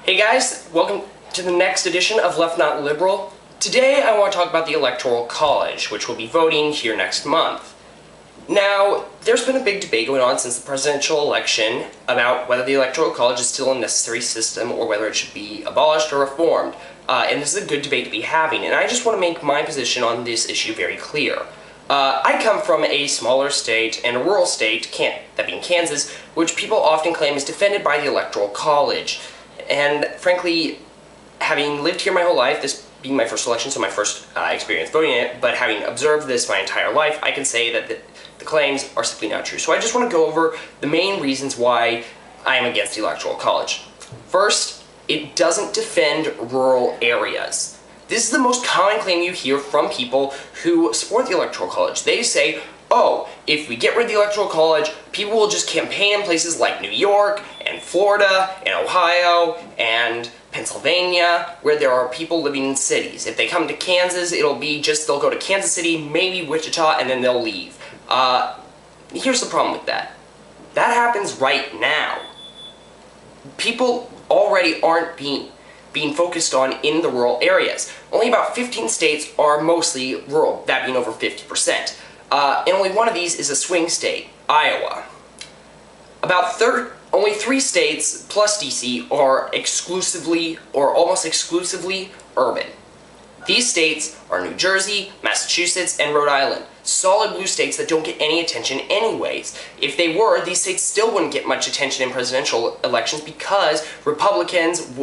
Hey guys, welcome to the next edition of Left Not Liberal. Today I want to talk about the Electoral College, which will be voting here next month. Now, there's been a big debate going on since the presidential election about whether the Electoral College is still a necessary system or whether it should be abolished or reformed. And this is a good debate to be having, and I just want to make my position on this issue very clear. I come from a smaller state and a rural state, that being Kansas, which people often claim is defended by the Electoral College. And frankly, having lived here my whole life, this being my first election, so my first experience voting in it, but having observed this my entire life, I can say that the claims are simply not true. So I just want to go over the main reasons why I am against the Electoral College. First, it doesn't defend rural areas. This is the most common claim you hear from people who support the Electoral College. They say, oh, if we get rid of the Electoral College, people will just campaign in places like New York, and Florida, and Ohio, and Pennsylvania, where there are people living in cities. If they come to Kansas, it'll be just they'll go to Kansas City, maybe Wichita, and then they'll leave. Here's the problem with that. That happens right now. People already aren't being focused on in the rural areas. Only about 15 states are mostly rural, that being over 50%. And only one of these is a swing state, Iowa. Only 3 states, plus DC, are exclusively, or almost exclusively, urban. These states are New Jersey, Massachusetts, and Rhode Island. Solid blue states that don't get any attention anyways. If they were, these states still wouldn't get much attention in presidential elections because Republicans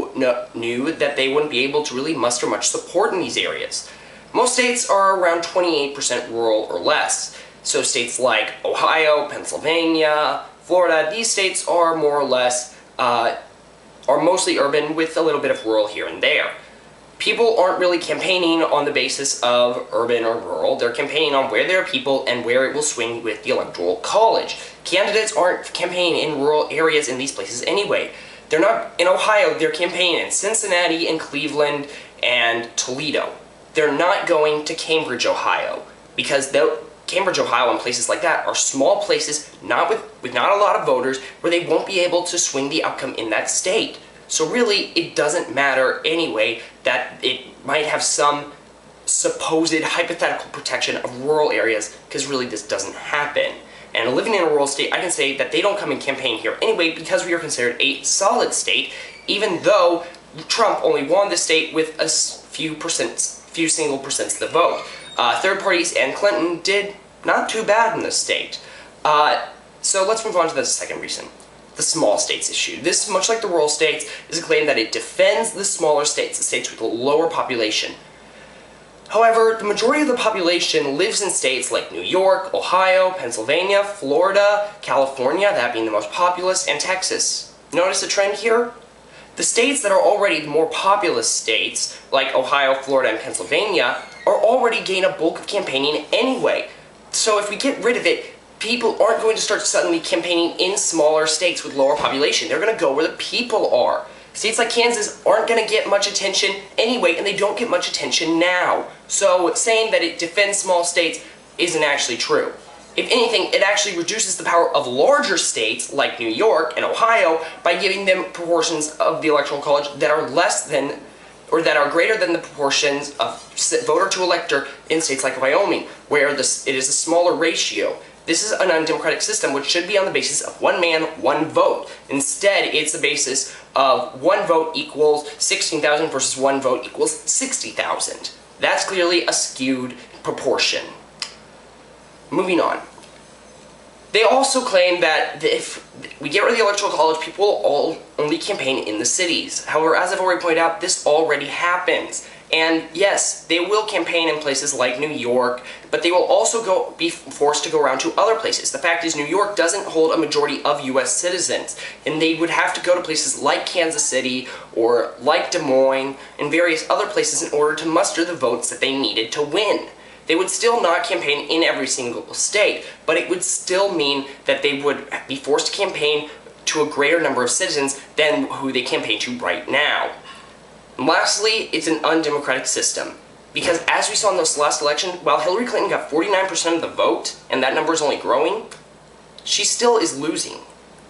knew that they wouldn't be able to really muster much support in these areas. Most states are around 28% rural or less. So states like Ohio, Pennsylvania, Florida, these states are more or less, are mostly urban with a little bit of rural here and there. People aren't really campaigning on the basis of urban or rural. They're campaigning on where there are people and where it will swing with the Electoral College. Candidates aren't campaigning in rural areas in these places anyway. They're not in Ohio, they're campaigning in Cincinnati and Cleveland and Toledo. They're not going to Cambridge, Ohio, because Cambridge, Ohio, and places like that are small places, with not a lot of voters, where they won't be able to swing the outcome in that state. So really, it doesn't matter anyway that it might have some supposed hypothetical protection of rural areas, because really this doesn't happen. And living in a rural state, I can say that they don't come and campaign here anyway because we are considered a solid state, even though Trump only won the state with a few single percents of the vote. Third parties and Clinton did not too bad in this state. So let's move on to the second reason. The small states issue. This, much like the rural states, is a claim that it defends the smaller states, the states with a lower population. However, the majority of the population lives in states like New York, Ohio, Pennsylvania, Florida, California, that being the most populous, and Texas. Notice the trend here? The states that are already the more populous states, like Ohio, Florida, and Pennsylvania, are already getting a bulk of campaigning anyway. So if we get rid of it, people aren't going to start suddenly campaigning in smaller states with lower population. They're going to go where the people are. States like Kansas aren't going to get much attention anyway, and they don't get much attention now. So saying that it defends small states isn't actually true. If anything, it actually reduces the power of larger states like New York and Ohio by giving them proportions of the Electoral College that are less than, or that are greater than the proportions of voter to elector in states like Wyoming, where it is a smaller ratio. This is an undemocratic system which should be on the basis of one man, one vote. Instead, it's the basis of one vote equals 16,000 versus one vote equals 60,000. That's clearly a skewed proportion. Moving on. They also claim that if we get rid of the Electoral College, people will all only campaign in the cities. However, as I've already pointed out, this already happens. And yes, they will campaign in places like New York, but they will also be forced to go around to other places. The fact is, New York doesn't hold a majority of U.S. citizens, and they would have to go to places like Kansas City or like Des Moines and various other places in order to muster the votes that they needed to win. They would still not campaign in every single state, but it would still mean that they would be forced to campaign to a greater number of citizens than who they campaign to right now. And lastly, it's an undemocratic system. Because as we saw in this last election, while Hillary Clinton got 49% of the vote, and that number is only growing, she still is losing.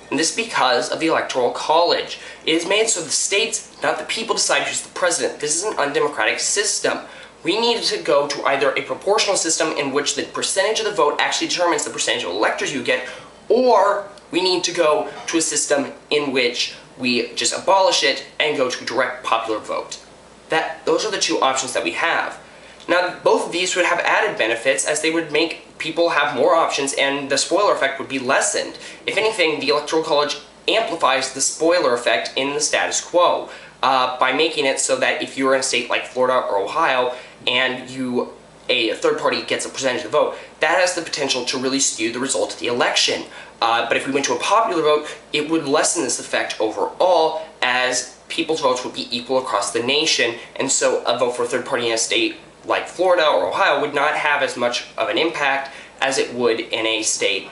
And this is because of the Electoral College. It is made so the states, not the people, decide who's the president. This is an undemocratic system. We need to go to either a proportional system in which the percentage of the vote actually determines the percentage of electors you get, or we need to go to a system in which we just abolish it and go to direct popular vote. Those are the two options that we have. Now, both of these would have added benefits as they would make people have more options and the spoiler effect would be lessened. If anything, the Electoral College amplifies the spoiler effect in the status quo by making it so that if you're in a state like Florida or Ohio and a third party gets a percentage of the vote, that has the potential to really skew the result of the election. But if we went to a popular vote, it would lessen this effect overall as people's votes would be equal across the nation, and so a vote for a third party in a state like Florida or Ohio would not have as much of an impact as it would in a state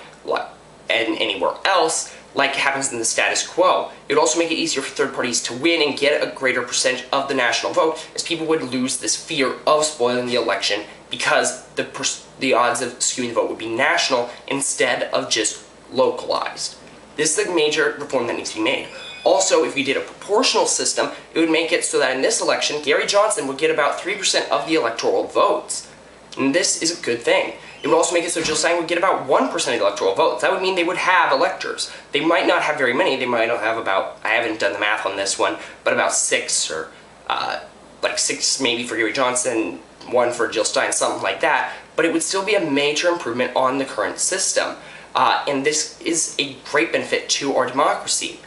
and anywhere else, like happens in the status quo. It would also make it easier for third parties to win and get a greater percentage of the national vote, as people would lose this fear of spoiling the election because the odds of skewing the vote would be national instead of just localized. This is the major reform that needs to be made. Also, if we did a proportional system, it would make it so that in this election, Gary Johnson would get about 3% of the electoral votes. And this is a good thing. It would also make it so Jill Stein would get about 1% of the electoral votes. That would mean they would have electors. They might not have very many. They might not have about, I haven't done the math on this one, but about 6 or like 6 maybe for Gary Johnson, 1 for Jill Stein, something like that. But it would still be a major improvement on the current system. And this is a great benefit to our democracy.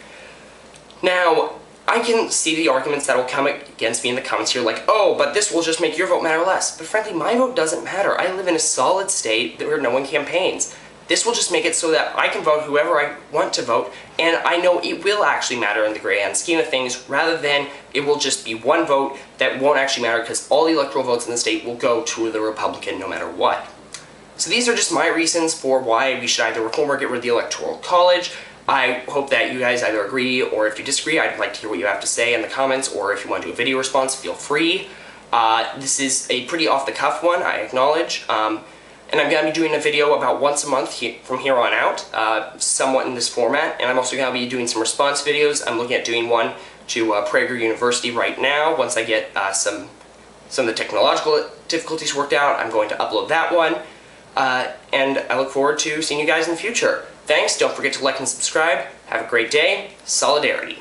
Now, I can see the arguments that will come against me in the comments here, like, oh, but this will just make your vote matter less. But frankly, my vote doesn't matter. I live in a solid state where no one campaigns. This will just make it so that I can vote whoever I want to vote, and I know it will actually matter in the grand scheme of things, rather than it will just be one vote that won't actually matter because all the electoral votes in the state will go to the Republican no matter what. So these are just my reasons for why we should either reform or get rid of the Electoral College. I hope that you guys either agree, or if you disagree, I'd like to hear what you have to say in the comments, or if you want to do a video response, feel free. This is a pretty off-the-cuff one, I acknowledge, and I'm going to be doing a video about once a month from here on out, somewhat in this format, and I'm also going to be doing some response videos. I'm looking at doing one to Prager University right now. Once I get some of the technological difficulties worked out, I'm going to upload that one, and I look forward to seeing you guys in the future. Thanks, don't forget to like and subscribe. Have a great day. Solidarity.